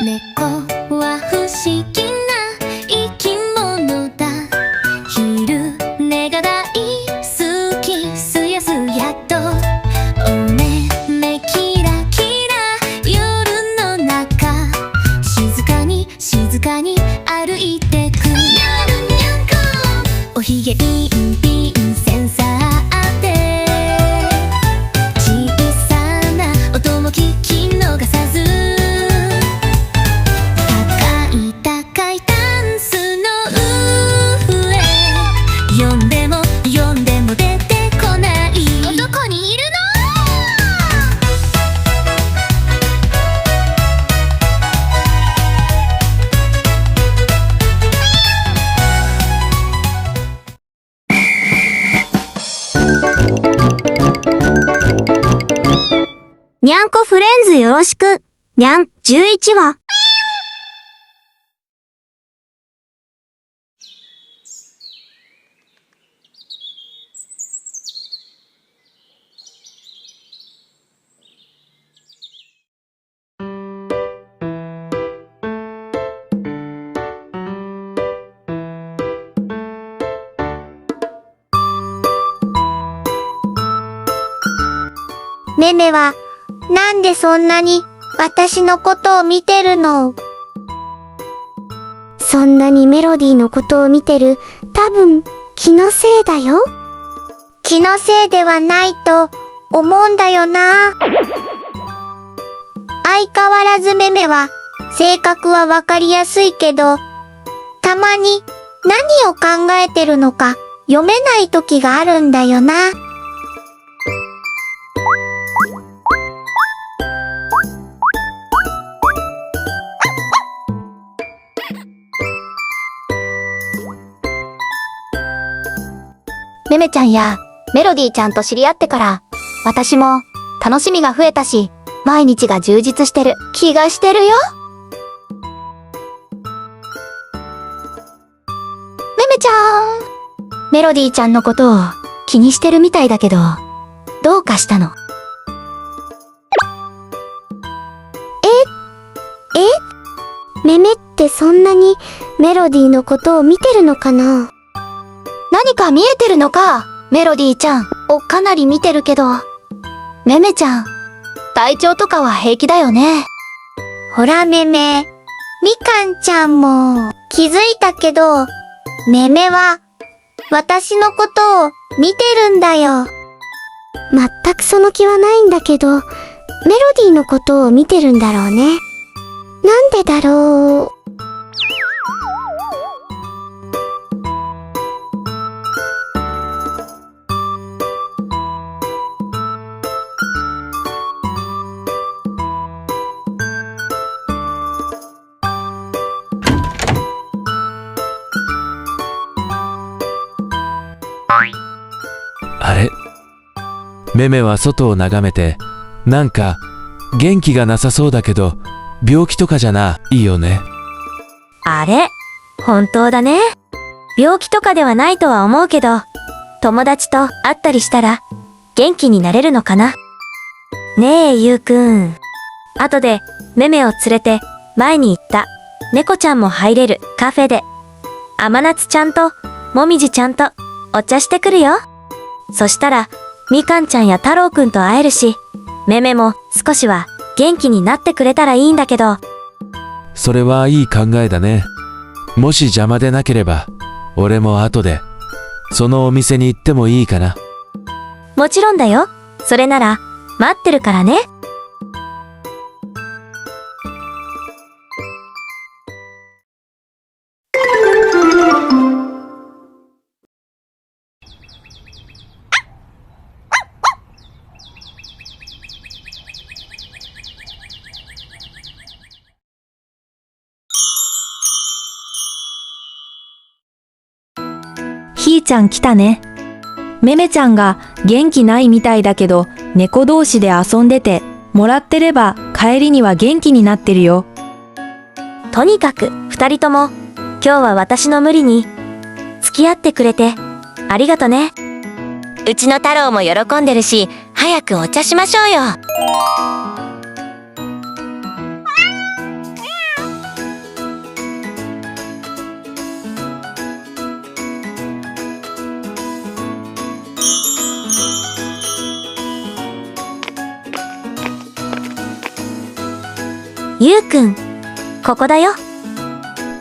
猫は不思議な生き物だ。昼寝が大好き、すやすやとお目目キラキラ、夜の中静かに静かに歩いてく。おひげピンピンセンサーで小さな音も聞き逃さず、高い高いタンスの上、呼んでも呼んでも出てこない。どこにいるの？にゃんこフレンズよろしく。にゃん11話。めめはなんでそんなに私のことを見てるの？そんなにメロディーのことを見てる、多分気のせいだよ。気のせいではないと思うんだよな。相変わらずめめは性格はわかりやすいけど、たまに何を考えてるのか読めない時があるんだよな。めめちゃんやメロディーちゃんと知り合ってから、私も楽しみが増えたし、毎日が充実してる気がしてるよ。めめちゃん、メロディーちゃんのことを気にしてるみたいだけど、どうかしたの？めめってそんなにメロディーのことを見てるのかな？何か見えてるのか、メロディーちゃん。かなり見てるけど。めめちゃん、体調とかは平気だよね。ほらめめ、みかんちゃんも気づいたけど、めめは私のことを見てるんだよ。全くその気はないんだけど、メロディーのことを見てるんだろうね。なんでだろう。あれ？めめは外を眺めて、なんか元気がなさそうだけど、病気とかじゃないよね。あれ？本当だね。病気とかではないとは思うけど、友達と会ったりしたら元気になれるのかな。ねえ、ゆうくん。後でめめを連れて前に言った猫ちゃんも入れるカフェで、甘夏ちゃんともみじちゃんとお茶してくるよ。そしたらみかんちゃんや太郎くんと会えるし、めめも少しは元気になってくれたらいいんだけど。それはいい考えだね。もし邪魔でなければ、俺も後でそのお店に行ってもいいかな。もちろんだよ。それなら待ってるからね。ひーちゃん来たね。めめちゃんが元気ないみたいだけど、猫同士で遊んでて、もらってれば帰りには元気になってるよ。とにかく二人とも今日は私の無理に付き合ってくれてありがとね。うちの太郎も喜んでるし、早くお茶しましょうよ。ゆうくん、ここだよ。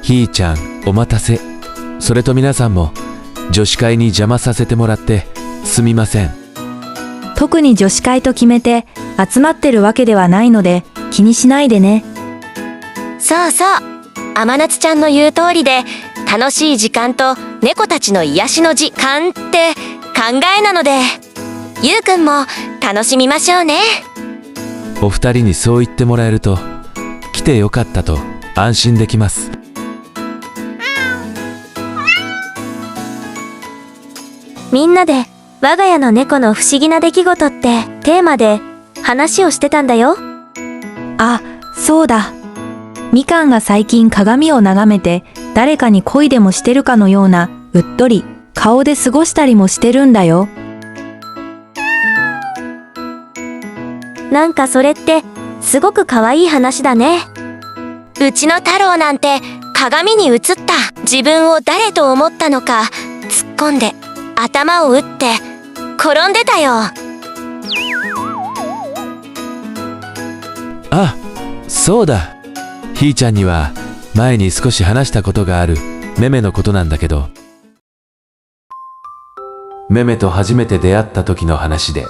ひーちゃん、お待たせ。それと皆さんも、女子会に邪魔させてもらって、すみません。特に女子会と決めて集まってるわけではないので気にしないでね。そうそう。甘夏ちゃんの言う通りで、楽しい時間と猫たちの癒しの時間って考えなので、ゆうくんも楽しみましょうね。お二人にそう言ってもらえると、来てよかったと安心できます。みんなで我が家の猫の不思議な出来事ってテーマで話をしてたんだよ。あ、そうだ。みかんが最近鏡を眺めて誰かに恋でもしてるかのようなうっとり顔で過ごしたりもしてるんだよ。なんかそれってすごく可愛い話だね。うちの太郎なんて鏡に映った自分を誰と思ったのか突っ込んで頭を打って転んでたよ。あ、そうだ。ひーちゃんには前に少し話したことがあるメメのことなんだけど、メメと初めて出会った時の話で、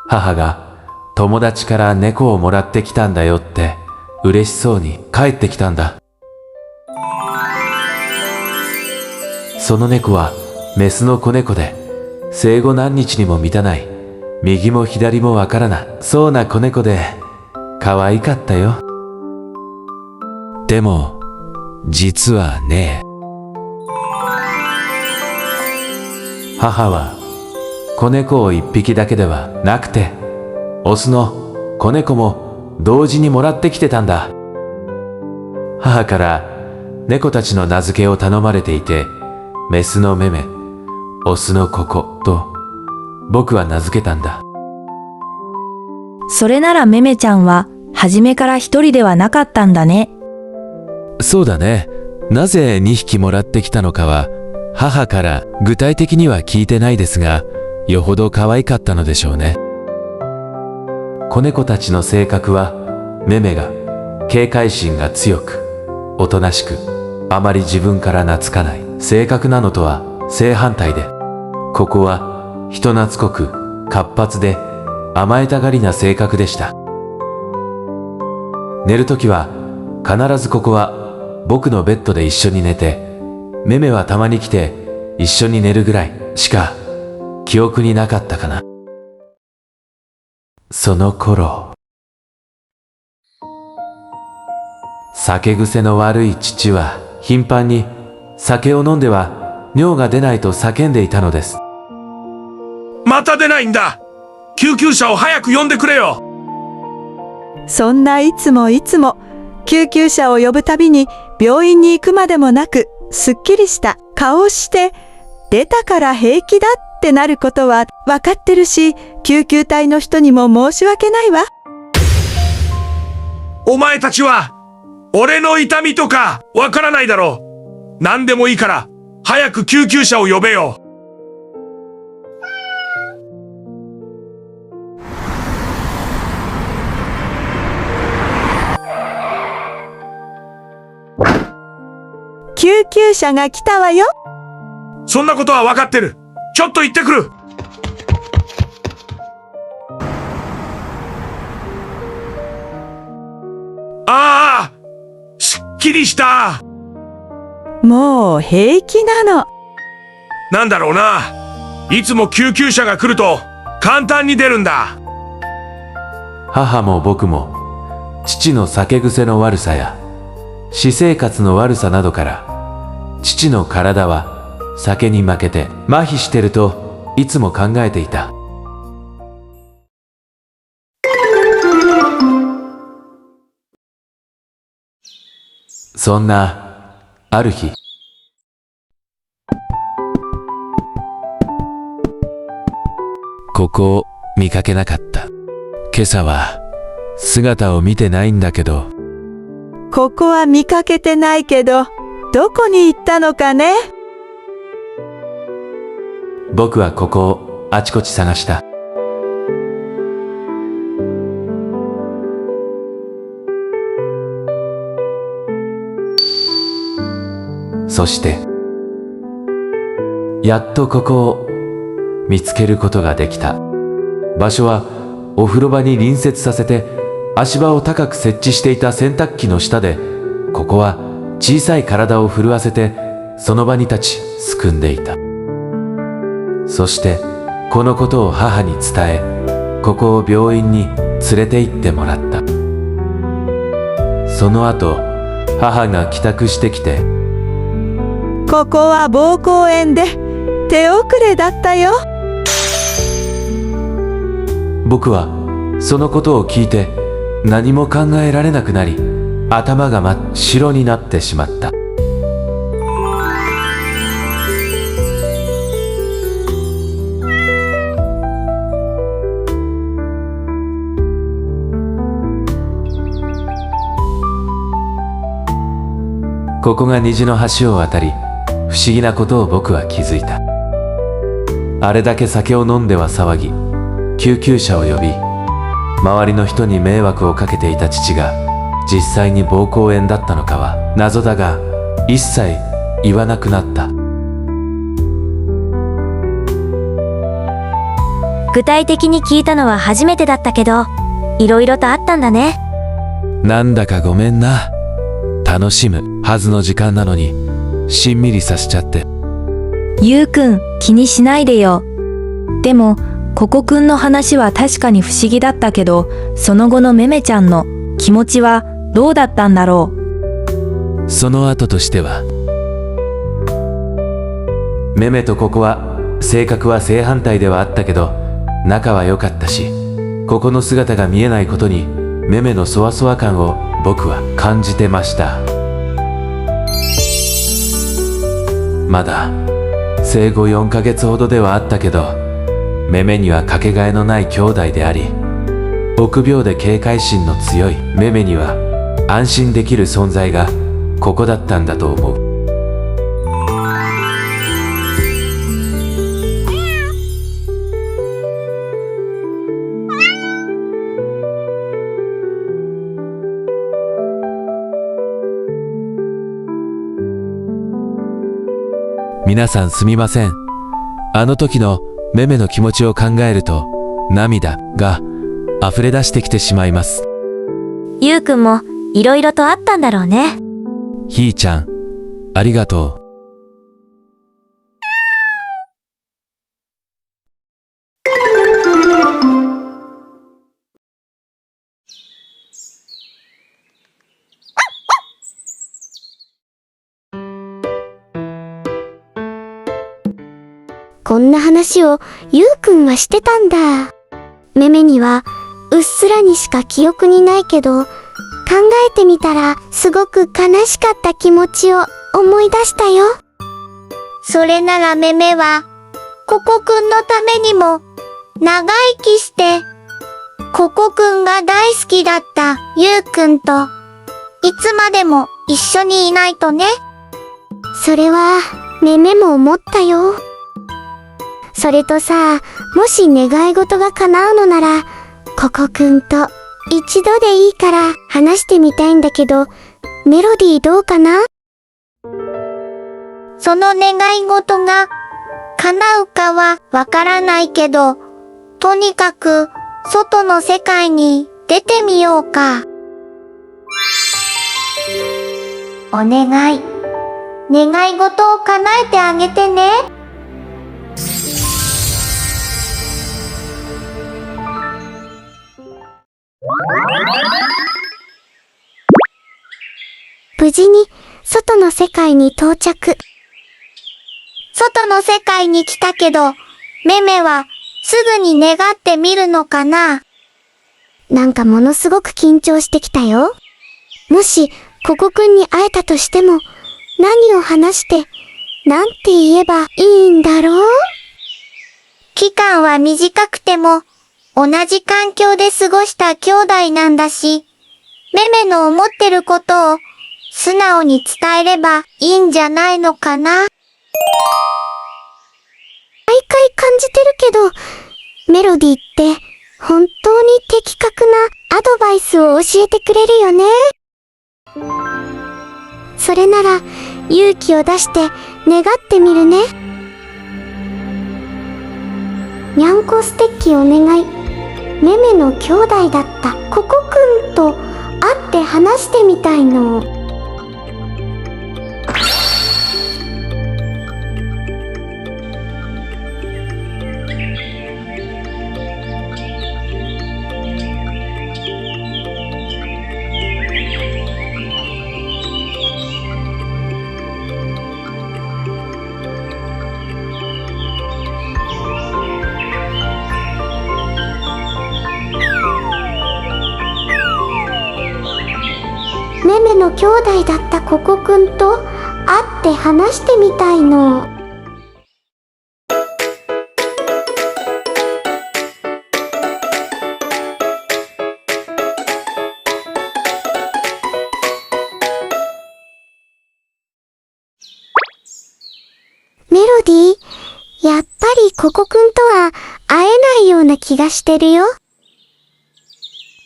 母が友達から猫をもらってきたんだよって嬉しそうに帰ってきたんだ。その猫はメスの子猫で、生後何日にも満たない、右も左もわからなそうな子猫で可愛かったよ。でも実はね、母は子猫を一匹だけではなくて、オスの子猫も同時にもらってきてたんだ。母から猫たちの名付けを頼まれていて、メスのメメ、オスのココと僕は名付けたんだ。それならめめちゃんは初めから一人ではなかったんだね。そうだね。なぜ2匹もらってきたのかは母から具体的には聞いてないですが、よほど可愛かったのでしょうね。子猫たちの性格は、メメが警戒心が強く、おとなしく、あまり自分から懐かない性格なのとは正反対で、ここは人懐こく活発で甘えたがりな性格でした。寝るときは必ずここは僕のベッドで一緒に寝て、メメはたまに来て一緒に寝るぐらいしか記憶になかったかな。その頃、酒癖の悪い父は頻繁に酒を飲んでは尿が出ないと叫んでいたのです。また出ないんだ。救急車を早く呼んでくれよ。そんないつも救急車を呼ぶたびに病院に行くまでもなく、すっきりした顔をして出たから平気だってなることは分かってるし、救急隊の人にも申し訳ないわ。お前たちは俺の痛みとかわからないだろう。何でもいいから早く救急車を呼べよ。救急車が来たわよ。そんなことは分かってる。ちょっと行ってくる。ああ、すっきりした。もう平気なの。なんだろうな。いつも救急車が来ると簡単に出るんだ。母も僕も父の酒癖の悪さや私生活の悪さなどから、父の体は酒に負けて麻痺してるといつも考えていた。そんなある日、ここを見かけなかった。今朝は姿を見てないんだけど、ここは見かけてないけど、どこに行ったのかね。僕はここをあちこち探した。そして、やっとここを見つけることができた。場所はお風呂場に隣接させて足場を高く設置していた洗濯機の下で、ここは小さい体を震わせてその場に立ちすくんでいた。そしてこのことを母に伝え、ここを病院に連れて行ってもらった。その後、母が帰宅してきて、ここは膀胱炎で手遅れだったよ。僕はそのことを聞いて何も考えられなくなり、頭が真っ白になってしまった。ここが虹の橋を渡り、不思議なことを僕は気づいた。あれだけ酒を飲んでは騒ぎ、救急車を呼び、周りの人に迷惑をかけていた父が実際に膀胱炎だったのかは謎だが、一切言わなくなった。具体的に聞いたのは初めてだったけど、いろいろとあったんだね。なんだかごめんな。楽しむはずの時間なのにしんみりさせちゃって。ゆうくん、気にしないでよ。でもココくんの話は確かに不思議だったけど、その後のめめちゃんの気持ちはどうだったんだろう。その後としては、めめとここは性格は正反対ではあったけど仲は良かったし、ここの姿が見えないことにめめのそわそわ感を僕は感じてました。まだ生後4ヶ月ほどではあったけど、めめにはかけがえのない兄弟であり、臆病で警戒心の強いめめには安心できる存在がここだったんだと思う。皆さんすみません。あの時のめめの気持ちを考えると涙が溢れ出してきてしまいます。ゆうくんもいろいろとあったんだろうね。ひーちゃん、ありがとう。こんな話をゆうくんはしてたんだ。めめにはうっすらにしか記憶にないけど、考えてみたらすごく悲しかった気持ちを思い出したよ。それならめめはココくんのためにも長生きして、ココくんが大好きだったゆうくんといつまでも一緒にいないとね。それはめめも思ったよ。それとさ、もし願い事が叶うのなら、ココくんと一度でいいから話してみたいんだけど、メロディーどうかな？その願い事が叶うかはわからないけど、とにかく外の世界に出てみようか。お願い。願い事を叶えてあげてね。無事に外の世界に到着。外の世界に来たけど、めめはすぐに願ってみるのかな？なんかものすごく緊張してきたよ。もしココくんに会えたとしても、何を話して、なんて言えばいいんだろう？期間は短くても、同じ環境で過ごした兄弟なんだし、めめの思ってることを素直に伝えればいいんじゃないのかな。毎回感じてるけど、メロディーって本当に的確なアドバイスを教えてくれるよね。それなら勇気を出して願ってみるね。にゃんこステッキお願い。めめの兄弟だったココくんと会って話してみたいの。めめの兄弟だったココくんと会って話してみたいの。メロディー、やっぱりココくんとは会えないような気がしてるよ。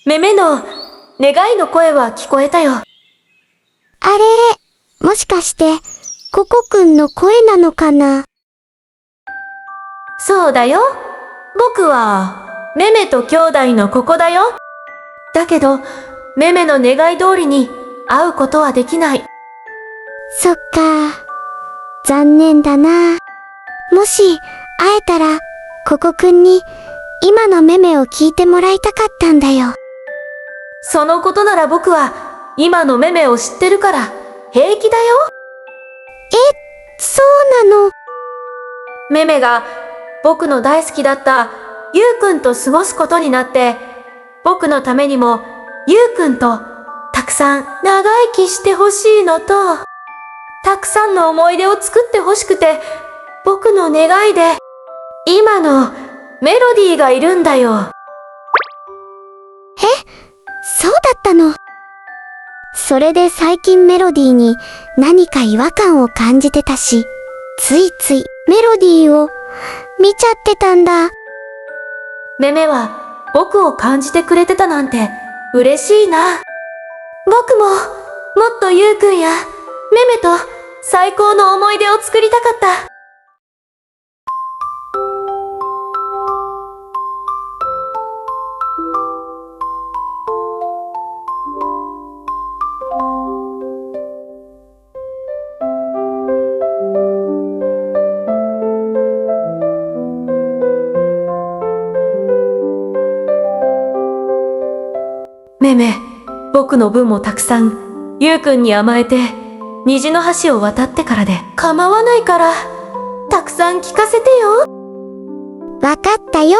めめの願いの声は聞こえたよ。あれ、もしかして、ココくんの声なのかな？そうだよ。僕は、めめと兄弟のここだよ。だけど、めめの願い通りに会うことはできない。そっか。残念だな。もし、会えたら、ココくんに、今のめめを聞いてもらいたかったんだよ。そのことなら僕は、今のめめを知ってるから、平気だよ。そうなの。めめが、僕の大好きだったゆうくんと過ごすことになって、僕のためにもゆうくんとたくさん長生きしてほしいのと、たくさんの思い出を作ってほしくて、僕の願いで、今のメロディーがいるんだよ。そうだったの。それで最近メロディーに何か違和感を感じてたし、ついついメロディーを見ちゃってたんだ。めめは僕を感じてくれてたなんて嬉しいな。僕ももっとゆうくんやめめと最高の思い出を作りたかった。めめ、僕の分もたくさん、ゆうくんに甘えて、虹の橋を渡ってからで構わないから、たくさん聞かせてよ。わかったよ。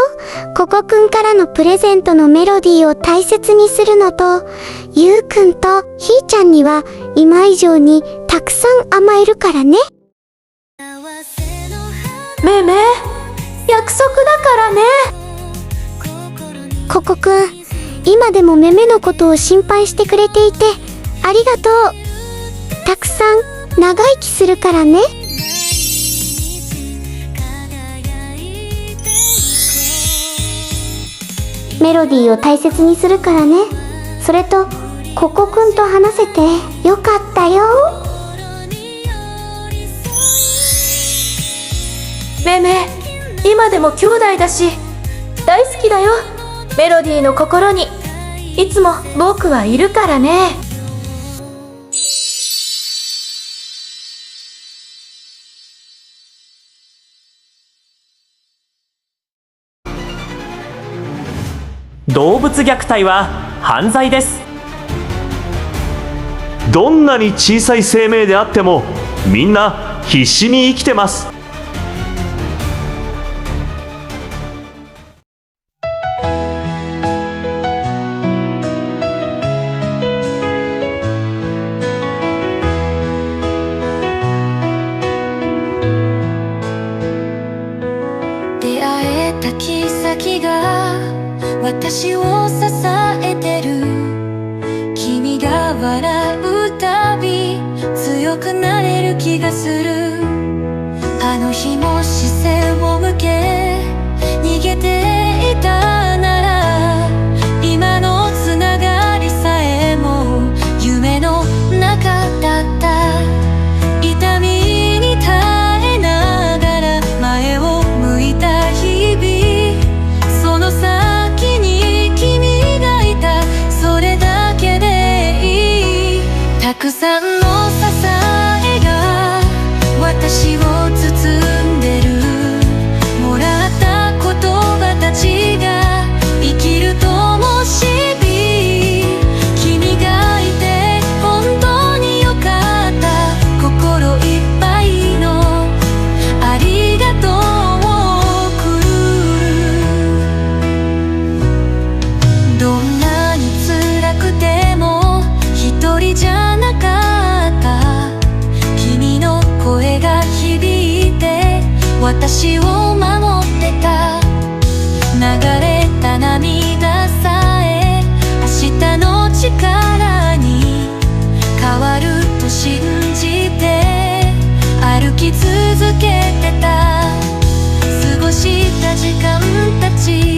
ココくんからのプレゼントのメロディーを大切にするのと、ゆうくんとひーちゃんには今以上にたくさん甘えるからね。めめ、約束だからね。ココくん、今でもめめのことを心配してくれていて、ありがとう。たくさん長生きするからね。メロディーを大切にするからね。それと、ココくんと話せてよかったよ。めめ、今でも兄弟だし、大好きだよ。メロディーの心に、いつも僕はいるからね。動物虐待は犯罪です。どんなに小さい生命であってもみんな必死に生きてます。出会えた奇跡が私を支えてる。君が笑うたび強くなれる気がする。あの日も視線を向け逃げていたなら、今のつながりさえも夢の中だった。くさんの支えが私を包んでる。もらった言葉たちが生きる灯火。君がいて本当によかった。心いっぱいのありがとうを送る。どんなに辛くても一人じゃなかった。君の声が響いて私を守ってた。流れた涙さえ明日の力に変わると信じて歩き続けてた。過ごした時間たち